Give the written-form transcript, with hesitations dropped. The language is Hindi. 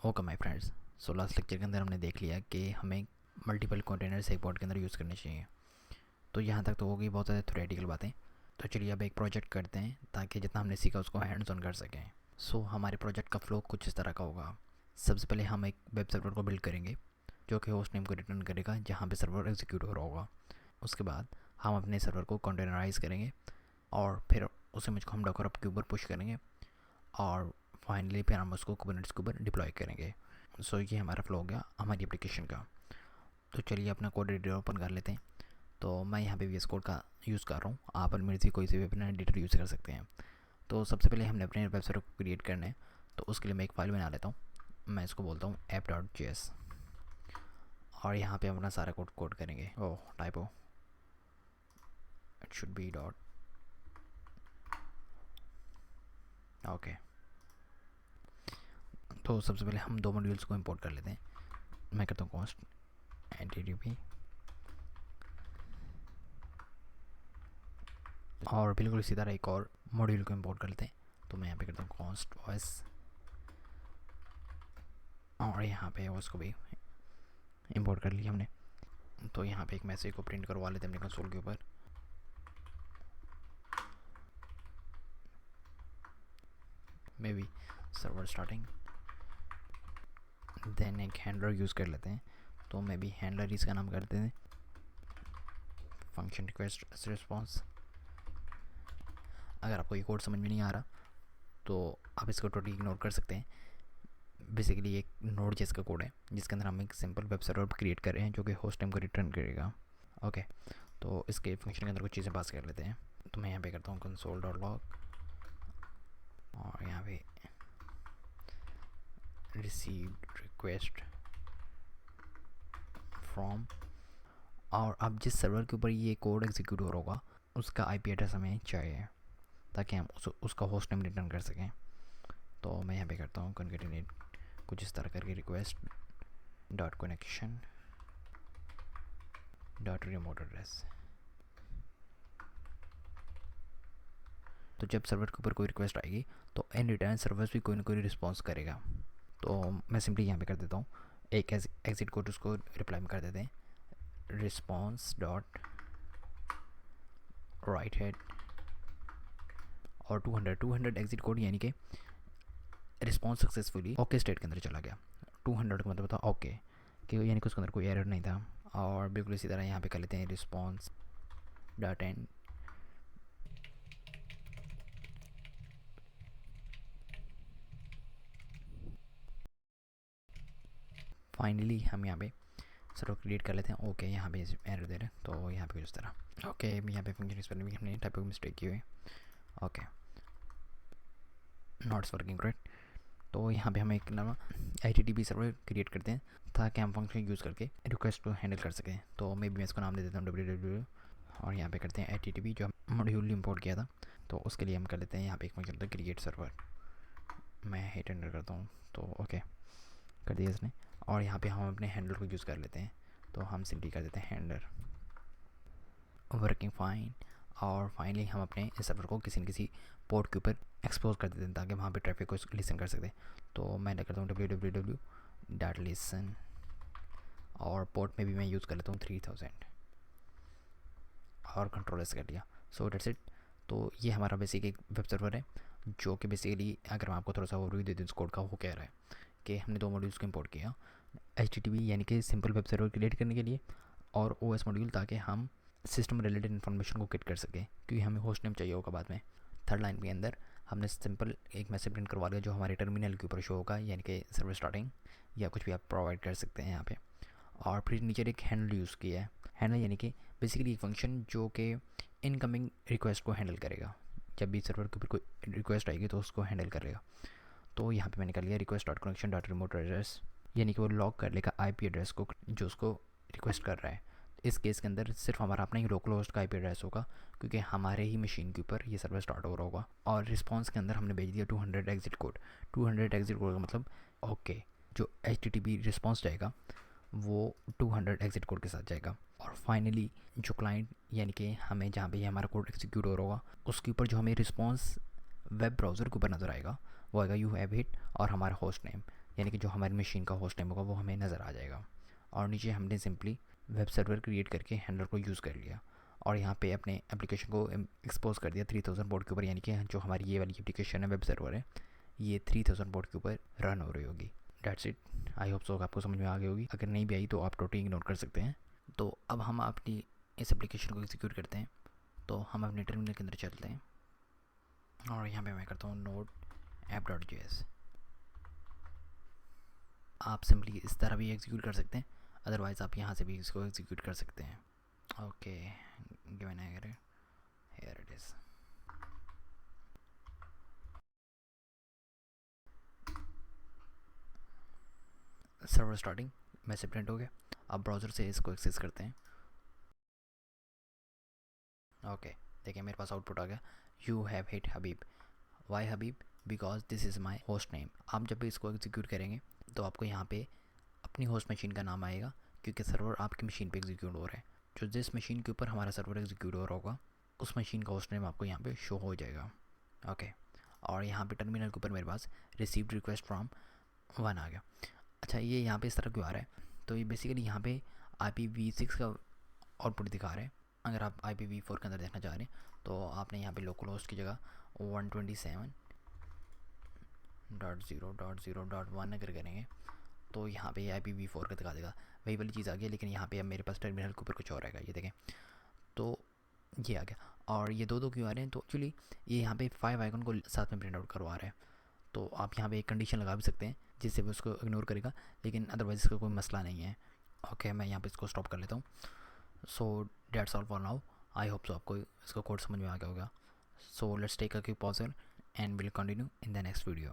Okay my friends, so last lecture के अंदर हमने देख लिया कि हमें मल्टीपल कंटेनर्स एक पॉड के अंदर यूज़ करने चाहिए। तो यहाँ तक तो हो गई बहुत ज़्यादा थ्योरेटिकल बातें। तो चलिए अब एक प्रोजेक्ट करते हैं ताकि जितना हमने सीखा उसको हैंड्स ऑन कर सकें। सो हमारे प्रोजेक्ट का फ्लो कुछ इस तरह का होगा। सबसे पहले हम एक वेब सर्वर को बिल्ड करेंगे जो कि होस्ट नेम को रिटर्न करेगा जहाँ पे सर्वर एग्जीक्यूट हो रहा होगा। उसके बाद हम अपने सर्वर को कंटेनराइज करेंगे और फिर उस इमेज को हम डॉकर अप के ऊपर पुश करेंगे और फाइनली फिर हम उसको कुबरनेट्स के ऊपर डिप्लॉय करेंगे। सो ये हमारा फ्लो हो गया हमारी एप्लीकेशन का। तो चलिए अपना कोड एडिटर ओपन कर लेते हैं। तो मैं यहाँ पे वी एस कोड का यूज़ कर रहा हूँ, आप मर्जी कोई से भी अपना एडिटर यूज़ कर सकते हैं। तो सबसे पहले हमने अपने वेबसाइट को क्रिएट करना है, तो उसके लिए मैं एक फ़ाइल बना लेता हूँ। मैं इसको बोलता हूँ app.js और यहाँ पे हम अपना सारा कोड करेंगे। Oh typo, it should be dot. Okay, तो सबसे पहले हम दो मॉड्यूल्स को इंपोर्ट कर लेते हैं। मैं करता हूँ कॉस्ट HTTP और बिल्कुल इसी तरह एक और मॉड्यूल को इंपोर्ट कर लेते हैं। तो मैं यहाँ पे करता हूँ कॉस्ट वॉइस और यहाँ पे उसको भी इंपोर्ट कर लिया हमने। तो यहाँ पे एक मैसेज को प्रिंट करवा लेते हैं अपने कंसोल के ऊपर। Maybe server starting, then एक हैंडलर यूज़ कर लेते हैं। तो मे बी हैंडलर इसका नाम कर देते हैं फंक्शन रिक्वेस्ट रिस्पॉन्स। अगर आपको ये कोड समझ में नहीं आ रहा तो आप इसको टोटली इग्नोर कर सकते हैं। बेसिकली एक नोड जेस का कोड है जिसके अंदर हम एक सिंपल वेब सर्वर क्रिएट कर रहे हैं जो कि होस्ट नेम को रिटर्न करेगा। ओके, तो इसके फंक्शन के अंदर कुछ चीज़ें पास कर लेते हैं। तो मैं यहाँ पे करता हूँ console.log और यहाँ पे received request from, और अब जिस सर्वर के ऊपर ये कोड एग्जीक्यूट हो रहा होगा उसका IP एड्रेस हमें चाहिए ताकि हम उसका होस्ट नेम रिटर्न कर सकें। तो मैं यहाँ पे करता हूँ concatenate कुछ इस तरह करके request dot connection dot remote address. तो जब सर्वर के ऊपर कोई रिक्वेस्ट आएगी तो इन रिटर्न सर्वर भी कोई ना कोई रिस्पॉन्स करेगा। तो मैं सिंपली यहाँ पे कर देता हूँ एक एग्जिट कोड, उसको रिप्लाई में कर देते हैं रिस्पॉन्स डॉट राइट हेड और 200 एग्जिट कोड, यानी कि रिस्पॉन्स सक्सेसफुली ओके स्टेट के अंदर चला गया। 200 का मतलब था ओके कि यानी कि उसके अंदर कोई एरर नहीं था। और बिल्कुल इसी तरह यहाँ पे कर लेते हैं रिस्पॉन्स डॉट एंड। फाइनली हम यहाँ पे सर्वर क्रिएट कर लेते हैं। ओके, यहाँ पे एरर दे रहे हैं तो यहाँ पे कुछ तरह। ओके, यहाँ पे फंक्शन स्पेलिंग भी हमने टाइप ऑफ मिस्टेक की हुई। Okay, knots working right. तो यहाँ पे हम एक नवा HTTP सर्वर क्रिएट करते हैं ताकि हम फंक्शन यूज़ करके रिक्वेस्ट को हैंडल कर सकें। तो मैं भी इसको नाम दे देता हूँ www और यहाँ पे करते हैं HTTP जो मॉड्यूल इंपोर्ट किया था। तो उसके लिए हम कर लेते हैं यहाँ पे एक फंक्शन होता है क्रिएट सर्वर। मैं हिट एंटर करता हूँ तो ओके कर दिया इसने। और यहाँ पे हम अपने हैंडलर को यूज़ कर लेते हैं। तो हम सिंपली कर देते हैं हैंडलर वर्किंग फाइन। और फाइनली हम अपने इस सर्वर को किसी न किसी पोर्ट के ऊपर एक्सपोज कर देते हैं ताकि वहाँ पे ट्रैफिक को लिसन कर सकते। तो मैं करता हूँ www.listen और पोर्ट में भी मैं यूज़ कर लेता हूँ 3000 और कंट्रोल एस कर लिया। So that's it. तो ये हमारा बेसिक एक वेब सर्वर है जो कि बेसिकली अगर मैं आपको थोड़ा सा ओवरव्यू दे दूँ इस कोड का, वो कह रहा है कि हमने दो मॉड्यूल्स को इंपोर्ट किया, HTTP यानी कि सिंपल वेब सर्वर क्रिएट करने के लिए और OS मॉड्यूल ताकि हम सिस्टम रिलेटेड इन्फॉर्मेशन को गेट कर सकें क्योंकि हमें होस्ट नेम चाहिए होगा बाद में। थर्ड लाइन के अंदर हमने सिंपल एक मैसेज प्रिंट करवा लिया जो हमारे टर्मिनल के ऊपर शो होगा, यानी कि सर्वर स्टार्टिंग या कुछ भी आप प्रोवाइड कर सकते हैं यहाँ पे। और फिर नीचे एक हैंडल यूज़ किया है। हैंडल यानी कि बेसिकली एक फंक्शन जो कि इनकमिंग रिक्वेस्ट को हैंडल करेगा। जब भी सर्वर के ऊपर कोई रिक्वेस्ट आएगी तो उसको हैंडल करेगा। तो यहाँ पे मैंने कर लिया request dot connection dot remote address, यानी कि वो लॉग कर लेगा IP एड्रेस को जो उसको रिक्वेस्ट कर रहा है। इस केस के अंदर सिर्फ हमारा अपना ही लोकल होस्ट का IP एड्रेस होगा क्योंकि हमारे ही मशीन के ऊपर ये सर्वर स्टार्ट हो रहा होगा। और रिस्पॉन्स के अंदर हमने भेज दिया 200 एग्जिट कोड। 200 एग्जिट कोड का मतलब ओके, जो HTTP रिस्पॉन्स जाएगा वो 200 एग्जिट कोड के साथ जाएगा। और फाइनली जो क्लाइंट यानी कि हमें जहाँ पे ये हमारा कोड एग्जीक्यूट हो रहा होगा उसके ऊपर जो हमें रिस्पॉन्स वेब ब्राउज़र के ऊपर नज़र आएगा वो आएगा यू हैव हिट और हमारा होस्ट नेम, यानी कि जो हमारी मशीन का होस्ट नेम होगा वो हमें नज़र आ जाएगा। और नीचे हमने सिंपली वेब सर्वर क्रिएट करके हैंडलर को यूज़ कर लिया और यहाँ पे अपने एप्लीकेशन को एक्सपोज कर दिया 3000 पोर्ट के ऊपर, यानी कि जो हमारी ये वाली एप्लीकेशन है वेब सर्वर है ये 3000 पोर्ट के ऊपर रन हो रही होगी। That's it. I hope so आपको समझ में आ गई होगी। अगर नहीं भी आई तो आप टोटली इग्नोर कर सकते हैं। तो अब हम अपनी इस एप्लीकेशन को एग्जीक्यूट करते हैं। तो हम अपने टर्मिनल के अंदर चलते हैं और यहाँ पे मैं करता हूँ नोड app.js। आप सिंपली इस तरह भी एग्जीक्यूट कर सकते हैं, अदरवाइज़ आप यहाँ से भी इसको एग्जीक्यूट कर सकते हैं। ओके, गिवन है, here it is. Server starting message print हो गया। अब ब्राउज़र से इसको एक्सेस करते हैं। ओके, देखिए मेरे पास आउटपुट आ गया, you have hit Habib. Why Habib? Because this is my host name. आप जब भी इसको एग्जीक्यूट करेंगे तो आपको यहाँ पे अपनी होस्ट मशीन का नाम आएगा, क्योंकि सर्वर आपकी मशीन पे एग्जीक्यूट हो रहा है। जो जिस मशीन के ऊपर हमारा सर्वर एग्जीक्यूट हो रहा होगा उस मशीन का होस्ट नेम आपको यहाँ पे शो हो जाएगा। ओके, और यहाँ पे टर्मिनल के ऊपर मेरे पास रिसीव्ड रिक्वेस्ट फ्रॉम 1 आ गया। अच्छा, ये यहाँ पे इस तरह क्यों आ रहा है? तो ये बेसिकली यहाँ पे IPv6 का आउटपुट दिखा रहा है। अगर आप IPv4 के अंदर देखना चाह रहे हैं तो आपने यहाँ पे लोकल होस्ट की जगह 127.0.0.1 अगर करेंगे तो यहाँ पे IPv4 का दिखा देगा। वही वाली चीज़ आ गई, लेकिन यहाँ पे अब मेरे पास टर्मिनल के ऊपर कुछ और आएगा। ये देखें, तो ये आ गया। और ये दो क्यों आ रहे हैं? तो एक्चुअली ये यहाँ पे 5 आइकन को साथ में प्रिंट आउट करवा रहा है। तो आप यहाँ पे एक कंडीशन लगा भी सकते हैं जिससे वो उसको इग्नोर करेगा, लेकिन अदरवाइज़ इसका कोई मसला नहीं है। ओके, मैं यहाँ पे इसको स्टॉप कर लेता हूँ। So that's all for now. I hope so आपको इसका कोड समझ में आ गया होगा। So let's take a quick pause and will continue in the next video.